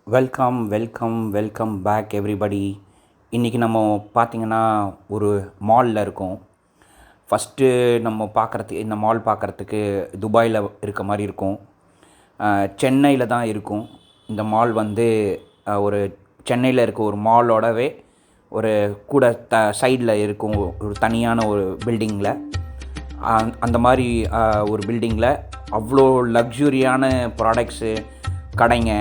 Welcome back everybody. இன்றைக்கி நம்ம பார்த்திங்கன்னா ஒரு மாலில் இருக்கோம். ஃபஸ்ட்டு நம்ம பார்க்குறதுக்கு இந்த மால் பார்க்குறதுக்கு துபாயில் இருக்க மாதிரி இருக்கும். சென்னையில் தான் இருக்கும் இந்த மால். வந்து ஒரு சென்னையில் இருக்க ஒரு மாலோடவே ஒரு கூட சைடில் இருக்கும் ஒரு தனியான ஒரு பில்டிங்கில். அந்த மாதிரி ஒரு பில்டிங்கில் அவ்வளோ லக்ஸுரியான ப்ராடக்ட்ஸு, கடைங்க,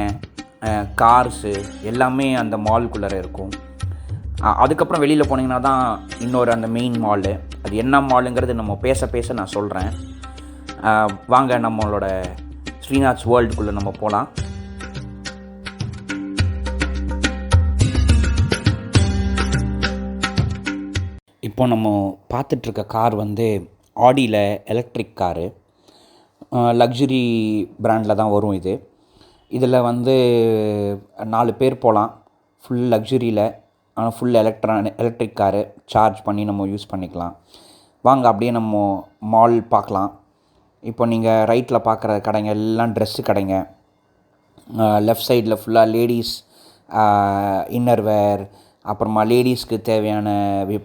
கார்ஸு எல்லாமே அந்த மால்குள்ளே இருக்கும். அதுக்கப்புறம் வெளியில் போனீங்கன்னா தான் இன்னொரு அந்த மெயின் மாலு. அது என்ன மாலுங்கிறது நம்ம பேச நான் சொல்கிறேன். வாங்க நம்மளோட ஸ்ரீநாத்ஸ் வேர்ல்டுக்குள்ளே நம்ம போகலாம். இப்போ நம்ம பார்த்துட்ருக்க கார் வந்து ஆடியில் எலக்ட்ரிக் காரு. லக்ஸுரி பிராண்டில் தான் வரும் இது. இதில் வந்து 4 பேர் போகலாம். ஃபுல் லக்ஸுரியில், ஆனால் ஃபுல் எலக்ட்ரிக் காரு. சார்ஜ் பண்ணி நம்ம யூஸ் பண்ணிக்கலாம். வாங்க அப்படியே நம்ம மால் பார்க்கலாம். இப்போ நீங்கள் ரைட்டில் பார்க்குற கடைங்க எல்லாம் ட்ரெஸ்ஸு கடைங்க. லெஃப்ட் சைடில் ஃபுல்லாக லேடீஸ் இன்னர்வேர், அப்புறமா லேடீஸ்க்கு தேவையான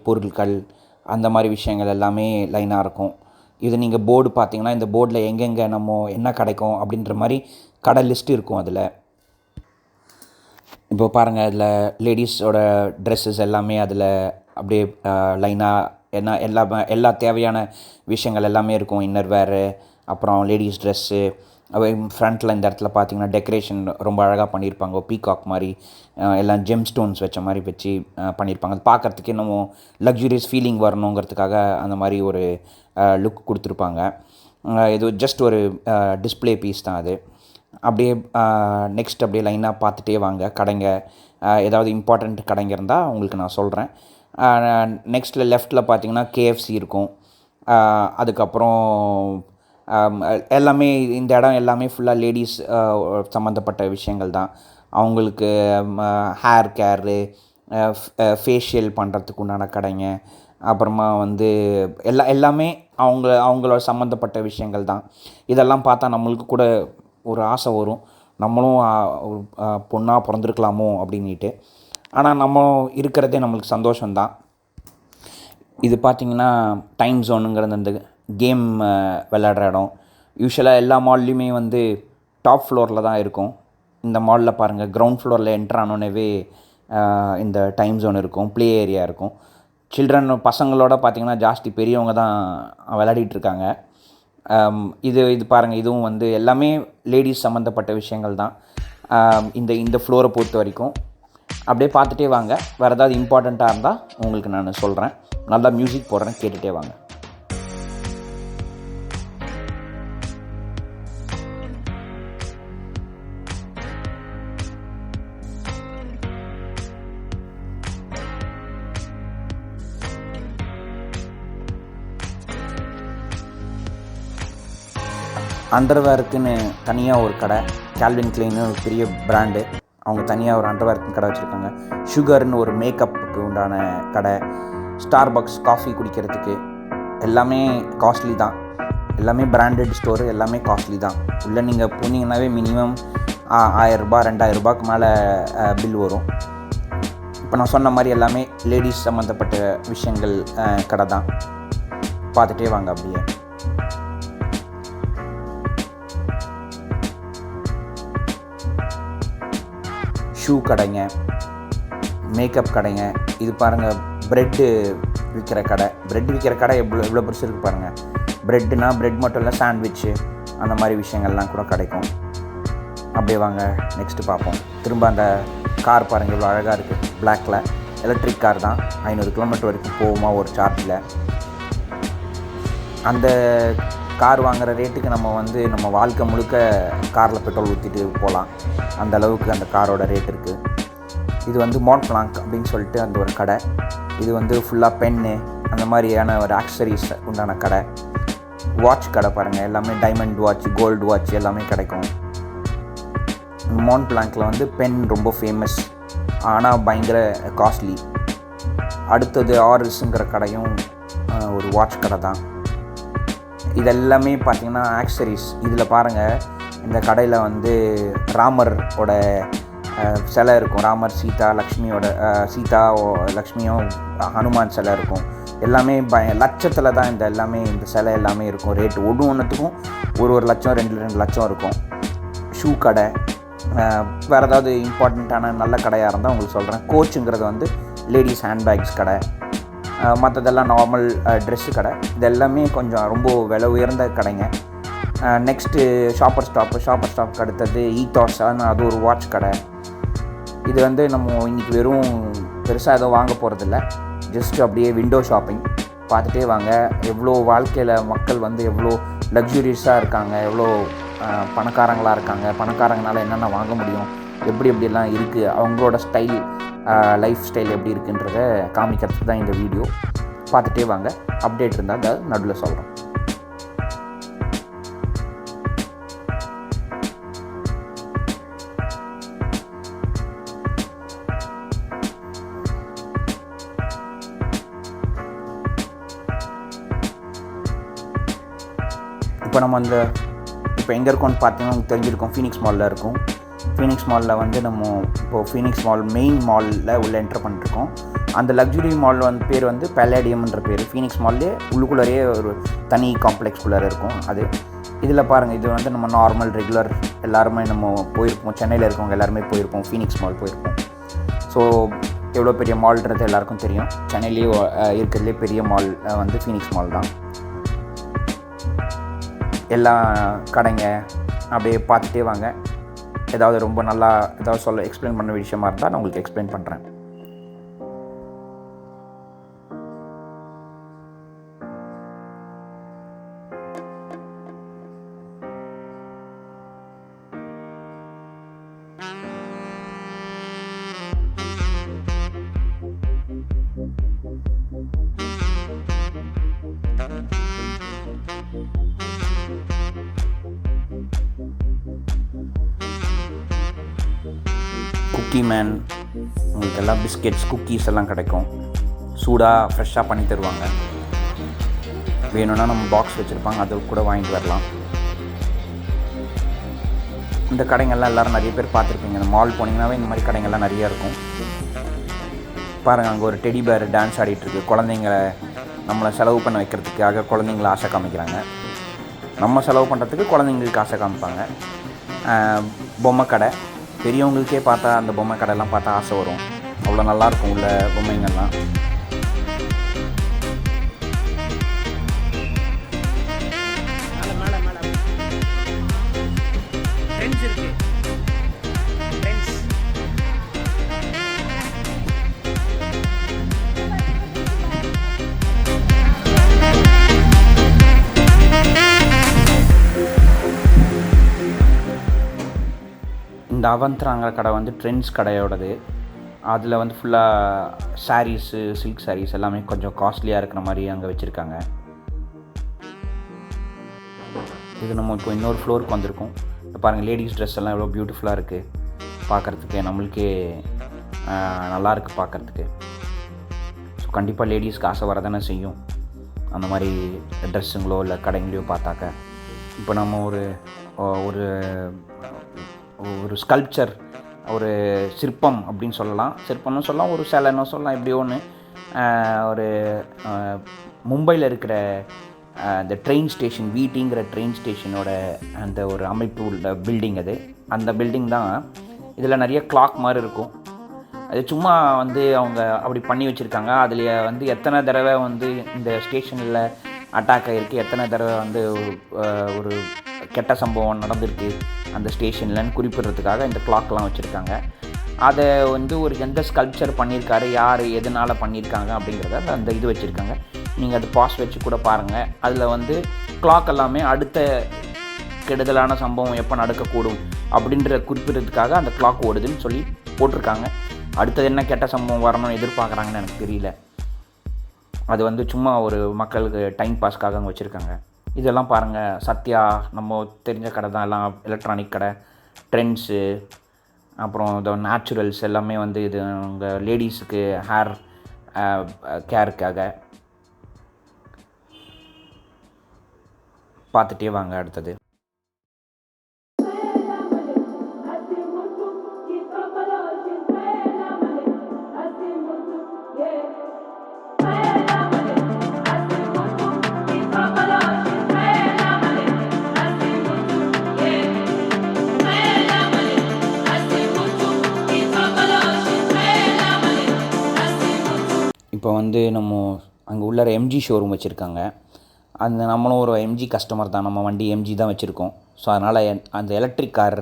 பொருட்கள், அந்த மாதிரி விஷயங்கள் எல்லாமே லைனாக இருக்கும். இது நீங்கள் போர்டு பார்த்தீங்கன்னா இந்த போர்டில் எங்கெங்கே நம்ம என்ன கிடைக்கும் அப்படின்ற மாதிரி கடை லிஸ்ட்டு இருக்கும். அதில் இப்போ பாருங்கள், அதில் லேடிஸோட ட்ரெஸ்ஸஸ் எல்லாமே அதில் அப்படியே லைனாக எல்லா தேவையான விஷயங்கள் எல்லாமே இருக்கும். இன்னர்வேரு, அப்புறம் லேடிஸ் ட்ரெஸ்ஸு. ஃப்ரண்ட்டில் இந்த இடத்துல பார்த்தீங்கன்னா டெக்கரேஷன் ரொம்ப அழகாக பண்ணியிருப்பாங்க. பீகாக் மாதிரி எல்லாம் ஜெம் ஸ்டோன்ஸ் வச்ச மாதிரி வச்சு பண்ணியிருப்பாங்க. அது பார்க்குறதுக்கே நம்ம லக்ஸுரியஸ் ஃபீலிங் வரணுங்கிறதுக்காக அந்த மாதிரி ஒரு லுக் கொடுத்துருப்பாங்க. இது ஜஸ்ட் ஒரு டிஸ்பிளே பீஸ் தான் அது. அப்படியே நெக்ஸ்ட் அப்படியே லைனாக பார்த்துட்டே வாங்க கடைங்க. ஏதாவது இம்பார்ட்டண்ட் கடைங்க இருந்தால் உங்களுக்கு நான் சொல்கிறேன். நெக்ஸ்ட்டில் லெஃப்ட்டில் பார்த்தீங்கன்னா KFC இருக்கும். அதுக்கப்புறம் எல்லாமே இந்த இடம் எல்லாமே ஃபுல்லாக லேடீஸ் சம்மந்தப்பட்ட விஷயங்கள் தான். அவங்களுக்கு ஹேர் கேரு, ஃபேஷியல் பண்ணுறதுக்கு உண்டான கடைங்க, அப்புறமா வந்து எல்லாமே அவங்களோட சம்மந்தப்பட்ட விஷயங்கள் தான். இதெல்லாம் பார்த்தா நம்மளுக்கு கூட ஒரு ஆசை வரும், நம்மளும் ஒரு பொண்ணாக பிறந்திருக்கலாமோ அப்படின்ட்டு. ஆனால் நம்ம இருக்கிறதே நம்மளுக்கு சந்தோஷம்தான். இது பார்த்திங்கன்னா டைம் ஜோனுங்கிறது அந்த கேம் விளையாடுற இடம். யூஸ்வலாக எல்லா மால்லையுமே வந்து டாப் ஃப்ளோரில் தான் இருக்கும். இந்த மாலில் பாருங்கள், கிரவுண்ட் ஃப்ளோரில் என்ட்ரு ஆனோடனே இந்த டைம் ஜோன் இருக்கும், ப்ளே ஏரியா இருக்கும். சில்ட்ரன் பசங்களோட பார்த்திங்கன்னா ஜாஸ்தி பெரியவங்க தான் விளையாடிட்டுருக்காங்க. இது பாருங்கள், இதுவும் வந்து எல்லாமே லேடிஸ் சம்மந்தப்பட்ட விஷயங்கள் தான் இந்த ஃப்ளோரை பொறுத்த வரைக்கும். அப்படியே பார்த்துட்டே வாங்க. வேறு ஏதாவது இம்பார்ட்டண்ட்டாக இருந்தால் உங்களுக்கு நான் சொல்கிறேன். நல்லா மியூசிக் போடுறேன், கேட்டுகிட்டே வாங்க. அண்டர்வேருக்குன்னு தனியாக ஒரு கடை, கால்வின் கிளைன்னு ஒரு பெரிய பிராண்டு. அவங்க தனியாக ஒரு அண்டர்வேருக்குன்னு கடை வச்சுருக்காங்க. சுகர்னு ஒரு மேக்கப்புக்கு உண்டான கடை, ஸ்டார்பக்ஸ் காஃபி குடிக்கிறதுக்கு. எல்லாமே காஸ்ட்லி தான். எல்லாமே பிராண்டட் ஸ்டோரு, எல்லாமே காஸ்ட்லி தான். உள்ளே நீங்கள் போனீங்கன்னாவே மினிமம் 1000 ரூபா 2000 ரூபாய்க்கு மேலே பில் வரும். இப்போ நான் சொன்ன மாதிரி எல்லாமே லேடிஸ் சம்மந்தப்பட்ட விஷயங்கள் கடை தான். பார்த்துட்டே வாங்க அப்படியே. ஷூ கடைங்க, மேக்கப் கடைங்க. இது பாருங்கள், ப்ரெட்டு விற்கிற கடை. ப்ரெட் விற்கிற கடை எவ்வளோ பெருசு இருக்குது பாருங்கள். ப்ரெட்டுனா ப்ரெட் மட்டும் இல்லை, சாண்ட்விட்சு அந்த மாதிரி விஷயங்கள்லாம் கூட கிடைக்கும். அப்படியே வாங்க நெக்ஸ்ட்டு பார்ப்போம். திரும்ப அந்த கார் பாருங்கள், இவ்வளோ அழகாக இருக்குது. பிளாக்கில் எலக்ட்ரிக் கார் தான். 500 கிலோமீட்டர் வரைக்கும் போகுமா ஒரு சார்ஜில். அந்த கார் வாங்குகிற ரேட்டுக்கு நம்ம வாழ்க்கை முழுக்க காரில் பெட்ரோல் ஊற்றிட்டு போகலாம். அந்த அளவுக்கு அந்த காரோட ரேட் இருக்குது. இது வந்து மோண்ட் பிளாங்க் அப்படின்னு சொல்லிட்டு அந்த ஒரு கடை. இது வந்து ஃபுல்லாக பென்னு அந்த மாதிரியான ஒரு ஆக்சசரிஸ் உண்டான கடை. வாட்ச் கடை பாருங்கள், எல்லாமே டைமண்ட் வாட்ச், கோல்டு வாட்ச் எல்லாமே கிடைக்கும். மோண்ட் பிளாங்கில் வந்து பென் ரொம்ப ஃபேமஸ், ஆனால் பயங்கர காஸ்ட்லி. அடுத்தது ஆர்எஸ்ங்கிற கடையும் ஒரு வாட்ச் கடை தான். இதெல்லாமே பார்த்திங்கன்னா ஆக்சசரிஸ். இதில் பாருங்கள், இந்த கடையில் வந்து ராமரோட சிலை இருக்கும். ராமர், சீதா, லக்ஷ்மியோட சீதா, லக்ஷ்மியும், ஹனுமான் சிலை இருக்கும். எல்லாமே லட்சத்தில் தான் இந்த சிலை எல்லாமே இருக்கும். ரேட்டு ஒன்றுத்துக்கும் ஒரு லட்சம் 2 லட்சம் இருக்கும். ஷூ கடை, வேறு ஏதாவது இம்பார்ட்டண்ட்டான நல்ல கடையாக இருந்தால் உங்களுக்கு சொல்கிறேன். கோச்சுங்கிறது வந்து லேடிஸ் ஹேண்ட்பேக்ஸ் கடை. மற்றதெல்லாம் நார்மல் ட்ரெஸ்ஸு கடை. இது எல்லாமே கொஞ்சம் ரொம்ப விலை உயர்ந்த கடைங்க. நெக்ஸ்ட்டு ஷாப்பர் ஸ்டாப்க்கு அடுத்தது ஈத்தாஸ், அது ஒரு வாட்ச் கடை. இது வந்து நம்ம இன்றைக்கி வெறும் பெருசாக எதுவும் வாங்க போகிறதில்ல, ஜஸ்ட் அப்படியே விண்டோ ஷாப்பிங் பார்த்துட்டே வாங்க. எவ்வளோ வாழ்க்கையில் மக்கள் வந்து எவ்வளோ லக்ஸுரியஸாக இருக்காங்க, எவ்வளோ பணக்காரங்களாக இருக்காங்க, பணக்காரங்களால் என்னென்ன வாங்க முடியும், எப்படிலாம் இருக்குது, அவங்களோட ஸ்டைல், லைஃப் ஸ்டைல் எப்படி இருக்குன்றத காமிக்கிறதுக்கு தான் இந்த வீடியோ. பார்த்துட்டே வாங்க. அப்டேட் இருந்தால் அதை நடுவில் சொல்கிறோம். இப்போ எங்கே இருக்கோம்னு பார்த்தீங்கன்னா உங்களுக்கு தெரிஞ்சிருக்கோம், ஃபீனிக்ஸ் மாலில் இருக்கும். ஃபீனிக்ஸ் மாலில் வந்து நம்ம இப்போது ஃபீனிக்ஸ் மால் மெயின் மாலில் உள்ளே என்டர் பண்ணிருக்கோம். அந்த லக்ஸுரி மால் வந்து பேர் வந்து பேலேடியம்ன்ற பேர். ஃபீனிக்ஸ் மால்லே உள்ளுக்குள்ளேயே ஒரு தனி காம்ப்ளெக்ஸ்குள்ளே இருக்கும். அது இதில் பாருங்கள், இது வந்து நம்ம நார்மல் ரெகுலர் எல்லாருமே நம்ம போயிருப்போம். சென்னையில் இருக்கவங்க எல்லாருமே போயிருப்போம், ஃபீனிக்ஸ் மால் போயிருப்போம். ஸோ எவ்வளோ பெரிய மால்ன்றது எல்லாருக்கும் தெரியும். சென்னையிலேயே இருக்கிறதுலே பெரிய மால் வந்து ஃபீனிக்ஸ் மால் தான். எல்லா கடைங்க அப்படியே பார்த்துட்டே வாங்க. ஏதாவது ரொம்ப நல்லா ஏதாவது எக்ஸ்பிளைன் பண்ண விஷயமா இருந்தால் நான் உங்களுக்கு எக்ஸ்பிளைன் பண்ணுறேன். குக்கி மேன், உங்களுக்கு எல்லாம் பிஸ்கெட்ஸ், குக்கீஸ் எல்லாம் கிடைக்கும். சூடாக ஃப்ரெஷ்ஷாக பண்ணி தருவாங்க. வேணும்னா நம்ம பாக்ஸ் வச்சுருப்பாங்க, அது கூட வாங்கிட்டு வரலாம். இந்த கடைங்கள்லாம் எல்லோரும் நிறைய பேர் பார்த்துருப்பீங்க. இந்த மால் போனீங்கன்னாவே இந்த மாதிரி கடைங்கள்லாம் நிறையா இருக்கும். பாருங்கள், அங்கே ஒரு டெடி பேர் டான்ஸ் ஆடிட்டுருக்கு. குழந்தைங்களை நம்மளை செலவு பண்ண வைக்கிறதுக்காக குழந்தைங்கள ஆசை காமிக்கிறாங்க. நம்ம செலவு பண்ணுறதுக்கு குழந்தைங்களுக்கு ஆசை காமிப்பாங்க. பொம்மை கடை, பெரியவங்களுக்கே பார்த்தா அந்த பொம்மை கடையெல்லாம் பார்த்தா ஆசை வரும். அவ்வளோ நல்லாயிருக்கும் உள்ள பொம்மைங்கள்லாம். இந்த அவந்த்ராங்கிற கடை வந்து ட்ரெண்ட்ஸ் கடையோடது. அதில் வந்து ஃபுல்லாக சாரீஸு, சில்க் சாரீஸ் எல்லாமே கொஞ்சம் காஸ்ட்லியாக இருக்கிற மாதிரி அங்கே வச்சுருக்காங்க. இது நம்ம இப்போ இன்னொரு ஃப்ளோருக்கு வந்திருக்கோம். இப்போ பாருங்கள், லேடிஸ் ட்ரெஸ் எல்லாம் எவ்வளோ பியூட்டிஃபுல்லாக இருக்குது பார்க்குறதுக்கு. நம்மளுக்கே நல்லாயிருக்கு பார்க்குறதுக்கு. ஸோ கண்டிப்பாக லேடிஸ்க்கு ஆசை வர தானே செய்யும் அந்த மாதிரி ட்ரெஸ்ஸுங்களோ இல்லை கடைங்களையோ பார்த்தாக்க. இப்போ நம்ம ஒரு ஸ்கல்ப்சர், ஒரு சிற்பம் அப்படின்னு சொல்லலாம். சிற்பம்னு சொல்லலாம், ஒரு சிலைன்னு சொல்லலாம், இப்படி ஒன்று. ஒரு மும்பையில் இருக்கிற இந்த ட்ரெயின் ஸ்டேஷன், வீட்டிங்கிற ட்ரெயின் ஸ்டேஷனோட அந்த ஒரு அமைப்பு உள்ள பில்டிங் அது. அந்த பில்டிங் தான். இதில் நிறைய கிளாக் மாதிரி இருக்கும். அது சும்மா வந்து அவங்க அப்படி பண்ணி வச்சுருக்காங்க. அதில் வந்து எத்தனை தடவை வந்து இந்த ஸ்டேஷனில் அட்டாக் ஆகிருக்கு, எத்தனை தடவை வந்து ஒரு கெட்ட சம்பவம் நடந்திருக்கு அந்த ஸ்டேஷன்லன்னு குறிப்பிடுறதுக்காக இந்த கிளாக்லாம் வச்சுருக்காங்க. அதை வந்து ஒரு எந்த ஸ்கல்ப்சர் பண்ணியிருக்காரு, யார் எதனால் பண்ணியிருக்காங்க அப்படிங்கிறத அந்த இது வச்சுருக்காங்க. நீங்கள் அது பாஸ் வச்சு கூட பாருங்கள். அதில் வந்து கிளாக் எல்லாமே அடுத்த கெடுதலான சம்பவம் எப்போ நடக்கக்கூடும் அப்படின்ற குறிப்பிடுறதுக்காக அந்த கிளாக் ஓடுதுன்னு சொல்லி போட்டிருக்காங்க. அடுத்தது என்ன கெட்ட சம்பவம் வரணும்னு எதிர்பார்க்குறாங்கன்னு எனக்கு தெரியல. அது வந்து சும்மா ஒரு மக்களுக்கு டைம் பாஸ்க்காக அங்கே வச்சுருக்காங்க. இதெல்லாம் பாருங்கள், சத்யா நம்ம தெரிஞ்ச கடை தான். எல்லாம் எலக்ட்ரானிக் கடை, ட்ரெண்ட்ஸு, அப்புறம் இந்த நேச்சுரல்ஸ் எல்லாமே வந்து இது உங்கள் லேடிஸுக்கு ஹேர் கேருக்காக. பார்த்துட்டே வாங்க அடுத்தது. வந்து நம்ம அங்கே உள்ளார எம்ஜி ஷோரூம் வச்சுருக்காங்க. அந்த நம்மளும் ஒரு எம்ஜி கஸ்டமர் தான். நம்ம வண்டி எம்ஜி தான் வச்சுருக்கோம். ஸோ அதனால் அந்த எலக்ட்ரிக் கார்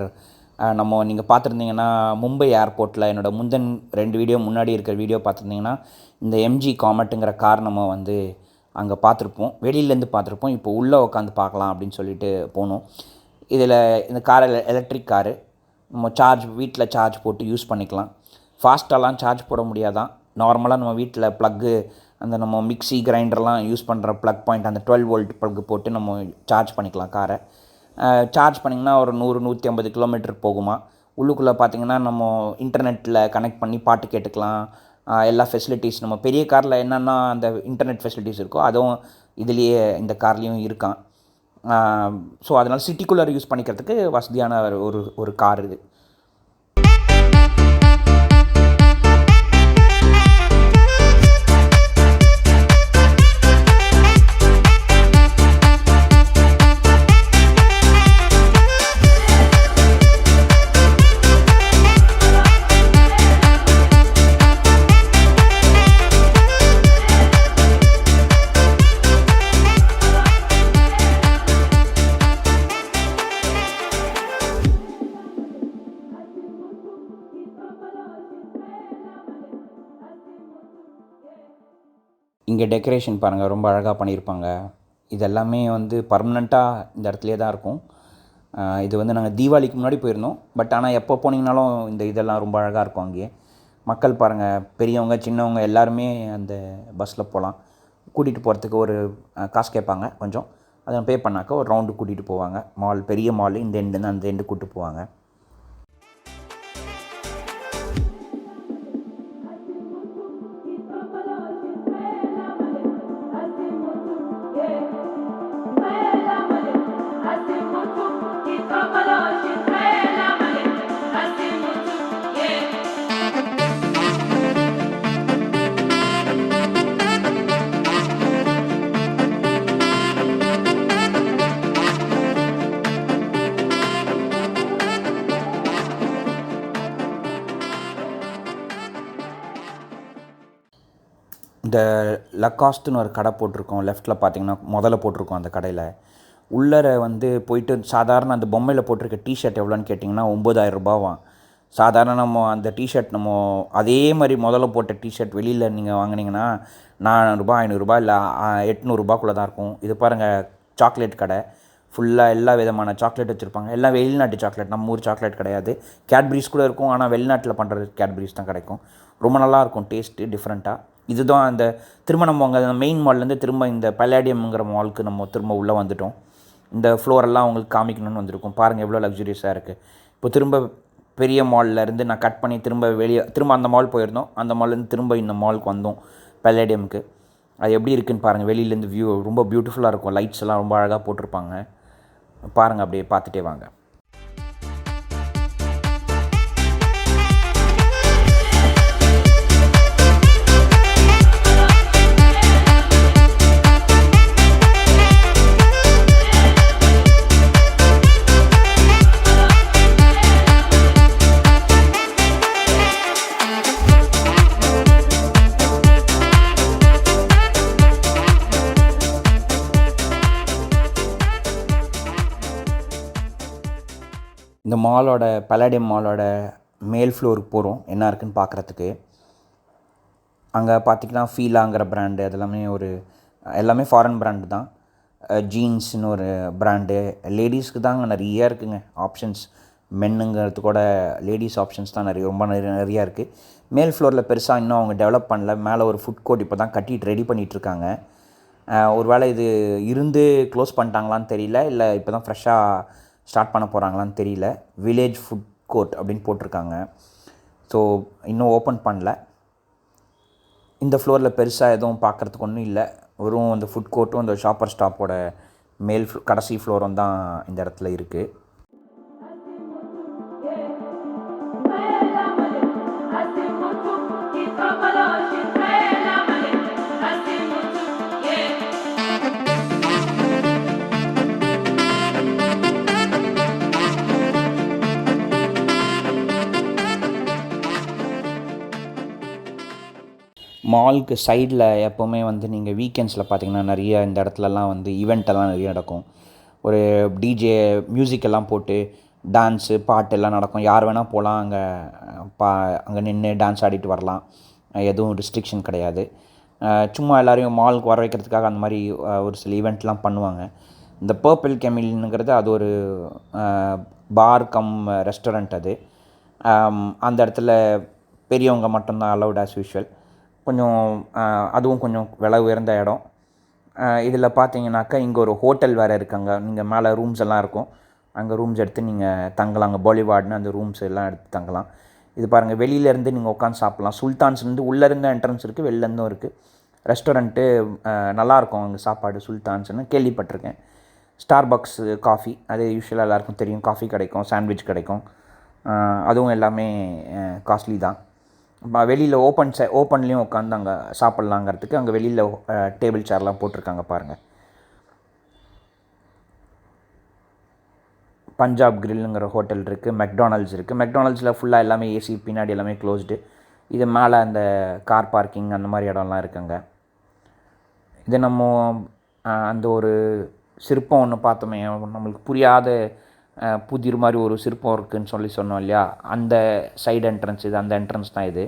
நம்ம நீங்கள் பார்த்துருந்தீங்கன்னா மும்பை ஏர்போர்ட்டில் என்னோடய முந்தின 2 வீடியோ முன்னாடி இருக்கிற வீடியோ பார்த்துருந்தீங்கன்னா இந்த எம்ஜி காமெட்டுங்கிற கார் நம்ம வந்து அங்கே பார்த்துருப்போம். வெளியிலேருந்து பார்த்துருப்போம். இப்போ உள்ளே உட்காந்து பார்க்கலாம் அப்படின்னு சொல்லிட்டு போனோம். இதில் இந்த கார் எலக்ட்ரிக் காரு. நம்ம வீட்டில் சார்ஜ் போட்டு யூஸ் பண்ணிக்கலாம். ஃபாஸ்ட்டாலாம் சார்ஜ் போட முடியாதான். நார்மலாக நம்ம வீட்டில் ப்ளக்கு அந்த நம்ம மிக்ஸி கிரைண்டர்லாம் யூஸ் பண்ணுற ப்ளக் பாயிண்ட் அந்த 12 வோல்ட் ப்ளக்கு போட்டு நம்ம சார்ஜ் பண்ணிக்கலாம் காரை. சார்ஜ் பண்ணிங்கன்னா ஒரு 100-150 கிலோமீட்டர் போகுமா. உள்ளுக்குள்ளே பார்த்திங்கன்னா நம்ம இன்டர்நெட்டில் கனெக்ட் பண்ணி பாட்டு கேட்டுக்கலாம். எல்லா ஃபெசிலிட்டிஸ் நம்ம பெரிய காரில் என்னென்னா அந்த இன்டர்நெட் ஃபெசிலிட்டிஸ் இருக்கோ அதுவும் இதுலேயே இந்த கார்லேயும் இருக்கான். ஸோ அதனால் சிட்டிக்குள்ளே யூஸ் பண்ணிக்கிறதுக்கு வசதியான ஒரு கார் இது. இங்கே டெக்கரேஷன் பாருங்கள், ரொம்ப அழகாக பண்ணியிருப்பாங்க. இது எல்லாமே வந்து பர்மனெண்ட்டாக இந்த இடத்துலையே தான் இருக்கும். இது வந்து நாங்கள் தீபாவளிக்கு முன்னாடி போயிருந்தோம். பட் ஆனால் எப்போ போனீங்கனாலும் இதெல்லாம் ரொம்ப அழகாக இருக்கும். அங்கேயே மக்கள் பாருங்கள், பெரியவங்க சின்னவங்க எல்லாருமே அந்த பஸ்ஸில் போகலாம். கூட்டிகிட்டு போகிறதுக்கு ஒரு காசு கேட்பாங்க கொஞ்சம். அதை பே பண்ணாக்க ஒரு ரவுண்டு கூட்டிகிட்டு போவாங்க. பெரிய மால் இந்த எண்டுன்னு அந்த எண்டு கூப்பிட்டு போவாங்க. இந்த லக்காஸ்ட்டுன்னு ஒரு கடை போட்டிருக்கோம். லெஃப்ட்டில் பார்த்தீங்கன்னா முதல்ல போட்டிருக்கோம். அந்த கடையில் உள்ளர வந்து போயிட்டு சாதாரண அந்த பொம்மையில் போட்டிருக்க டிஷர்ட் எவ்வளோன்னு கேட்டிங்கன்னா 9000 ரூபாவாம். சாதாரண நம்ம அந்த டிஷர்ட் நம்ம அதே மாதிரி முதல்ல போட்ட டிஷர்ட் வெளியில் நீங்கள் வாங்கினீங்கன்னா 400 500 இல்லை 800 தான் இருக்கும். இது பாருங்கள், சாக்லேட் கடை ஃபுல்லாக எல்லா விதமான சாக்லேட் வச்சுருப்பாங்க. எல்லாம் வெளிநாட்டு சாக்லேட், நம்ம ஊர் சாக்லேட் கிடையாது. கேட்பரிஸ் கூட இருக்கும், ஆனால் வெளிநாட்டில் பண்ணுறது கேட்பரிஸ் தான் கிடைக்கும். ரொம்ப நல்லாயிருக்கும், டேஸ்ட்டு டிஃப்ரெண்ட்டாக. இதுதான் அந்த திரும்ப நம்ம அங்கே மெயின் மால்லேருந்து திரும்ப இந்த பல்லாடியம்ங்கிற மாலுக்கு நம்ம திரும்ப உள்ளே வந்துட்டோம். இந்த ஃப்ளோரெல்லாம் உங்களுக்கு காமிக்கணும்னு வந்திருக்கும். பாருங்கள் எவ்வளோ லக்ஸுரியஸாக இருக்குது. இப்போ திரும்ப பெரிய மால்லேருந்து நான் கட் பண்ணி திரும்ப அந்த மால் போயிருந்தோம். அந்த மால்லேருந்து திரும்ப இந்த மாலுக்கு வந்தோம், பல்லாடியமுக்கு. அது எப்படி இருக்குதுன்னு பாருங்கள். வெளியிலேருந்து வியூ ரொம்ப பியூட்டிஃபுல்லாக இருக்கும். லைட்ஸ் எல்லாம் ரொம்ப அழகாக போட்டிருப்பாங்க. பாருங்கள், அப்படியே பார்த்துட்டே வாங்க. இந்த பல்லாடியம் மாலோட மேல் ஃப்ளோருக்கு போகிறோம், என்ன இருக்குதுன்னு பார்க்குறதுக்கு. அங்கே பார்த்திங்கன்னா ஃபீலாங்கிற பிராண்டு எல்லாமே ஃபாரின் பிராண்டு தான். ஜீன்ஸ்னு ஒரு பிராண்டு. லேடிஸ்க்கு தான் அங்கே நிறையா இருக்குதுங்க ஆப்ஷன்ஸ். மென்னுங்கிறது கூட லேடிஸ் ஆப்ஷன்ஸ் தான் நிறையா இருக்குது. மேல் ஃப்ளோரில் பெருசாக இன்னும் அவங்க டெவலப் பண்ணல. மேலே ஒரு ஃபுட் கோர்ட் இப்போ தான் கட்டிட்டு ரெடி பண்ணிகிட்ருக்காங்க. ஒரு வேளை இது இருந்து க்ளோஸ் பண்ணிட்டாங்களான்னு தெரியல, இல்லை இப்போ தான் ஃப்ரெஷ்ஷாக ஸ்டார்ட் பண்ண போகிறாங்களான்னு தெரியல. வில்லேஜ் ஃபுட் கோர்ட் அப்படின்னு போட்டிருக்காங்க. ஸோ இன்னும் ஓப்பன் பண்ணல. இந்த ஃப்ளோரில் பெருசாக எதுவும் பார்க்குறதுக்கு ஒன்றும் இல்லை. வெறும் அந்த ஃபுட் கோர்ட்டும் அந்த ஷாப்பர் ஸ்டாப்போட கடைசி ஃப்ளோரும் தான் இந்த இடத்துல இருக்குது. மாலுக்கு சைடில் எப்போவுமே வந்து நீங்கள் வீக்கெண்ட்ஸில் பார்த்தீங்கன்னா நிறைய இந்த இடத்துலலாம் வந்து ஈவெண்ட்டெல்லாம் நிறைய நடக்கும். ஒரு டிஜே மியூசிக்கெல்லாம் போட்டு டான்ஸு பாட்டு எல்லாம் நடக்கும். யார் வேணால் போகலாம். அங்கே நின்று டான்ஸ் ஆடிட்டு வரலாம். எதுவும் ரெஸ்ட்ரிக்ஷன் கிடையாது. சும்மா எல்லோரையும் மாலுக்கு வர வைக்கிறதுக்காக அந்த மாதிரி ஒரு சில ஈவெண்ட்லாம் பண்ணுவாங்க. இந்த பர்பிள் கெமில்னுங்கிறது அது ஒரு பார் கம் ரெஸ்டாரண்ட் அது. அந்த இடத்துல பெரியவங்க மட்டும்தான் அலௌட் ஆஸ் யூஷுவல். கொஞ்சம் அதுவும் கொஞ்சம் விலை உயர்ந்த இடம். இதில் பார்த்தீங்கன்னாக்கா இங்கே ஒரு ஹோட்டல் வேறு இருக்குங்க. நீங்கள் மேலே ரூம்ஸ் எல்லாம் இருக்கும். அங்கே ரூம்ஸ் எடுத்து நீங்கள் தங்கலாம். அங்கே பாலிவார்டுன்னு அந்த ரூம்ஸ் எல்லாம் எடுத்து தங்கலாம். இது பாருங்கள், வெளியிலேருந்து நீங்கள் உட்காந்து சாப்பிட்லாம். சுல்தான்ஸ்லேருந்து உள்ளேருந்து என்ட்ரன்ஸ் இருக்குது, வெளிலேருந்தும் இருக்குது. ரெஸ்டாரண்ட்டு நல்லாயிருக்கும் அங்கே சாப்பாடு. சுல்தான்ஸ்னு கேள்விப்பட்டிருக்கேன். ஸ்டார்பக்ஸு காஃபி அது யூஸ்வலாக எல்லாேருக்கும் தெரியும். காஃபி கிடைக்கும், சாண்ட்விச் கிடைக்கும். அதுவும் எல்லாமே காஸ்ட்லி தான். வெளியில் ஓப்பன்லேயும் உட்காந்து அங்கே சாப்பிட்லாங்கிறதுக்கு அங்கே வெளியில் டேபிள் சேர்லாம் போட்டிருக்காங்க பாருங்கள். பஞ்சாப் கிரில்லுங்கிற ஹோட்டல் இருக்குது. மெக்டானல்ட்ஸ் இருக்குது. மெக்டானல்ட்ஸில் ஃபுல்லாக எல்லாமே ஏசி, பின்னாடி எல்லாமே க்ளோஸ்டு. இது மேலே அந்த கார் பார்க்கிங் அந்த மாதிரி இடம்லாம் இருக்குங்க. இது நம்ம அந்த ஒரு சிற்பம் ஒன்று பார்த்தோமே, நம்மளுக்கு புரியாத புதிர் மாதிரி ஒரு சிற்பம் இருக்குதுன்னு சொன்னோம் இல்லையா, அந்த சைடு என்ட்ரன்ஸ் இது. அந்த என்ட்ரன்ஸ் தான் இது.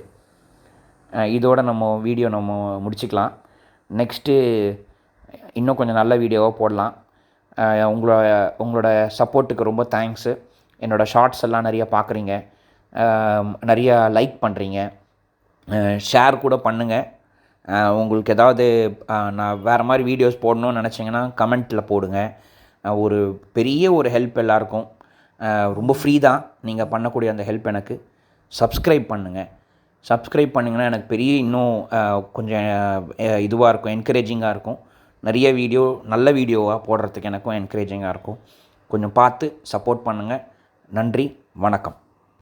இதோட நம்ம வீடியோ நம்ம முடிச்சுக்கலாம். நெக்ஸ்ட்டு இன்னும் கொஞ்சம் நல்ல வீடியோவாக போடலாம். உங்களோட சப்போர்ட்டுக்கு ரொம்ப தேங்க்ஸு. என்னோடய ஷார்ட்ஸ் எல்லாம் நிறையா பார்க்குறீங்க, நிறையா லைக் பண்ணுறீங்க, ஷேர் கூட பண்ணுங்கள். உங்களுக்கு ஏதாவது நான் வேறு மாதிரி வீடியோஸ் போடணும்னு நினச்சிங்கன்னா கமெண்ட்டில் போடுங்க. ஒரு பெரிய ஒரு ஹெல்ப் எல்லாருக்கும். ரொம்ப ஃப்ரீ தான் நீங்கள் பண்ணக்கூடிய அந்த ஹெல்ப் எனக்கு. சப்ஸ்கிரைப் பண்ணுங்கள். சப்ஸ்கிரைப் பண்ணிங்கன்னா எனக்கு பெரிய இன்னும் கொஞ்சம் இதுவாக இருக்கும், என்கரேஜிங்காக இருக்கும். நிறைய நல்ல வீடியோவாக போடுறதுக்கு எனக்கும் என்கரேஜிங்காக இருக்கும். கொஞ்சம் பார்த்து சப்போர்ட் பண்ணுங்கள். நன்றி, வணக்கம்.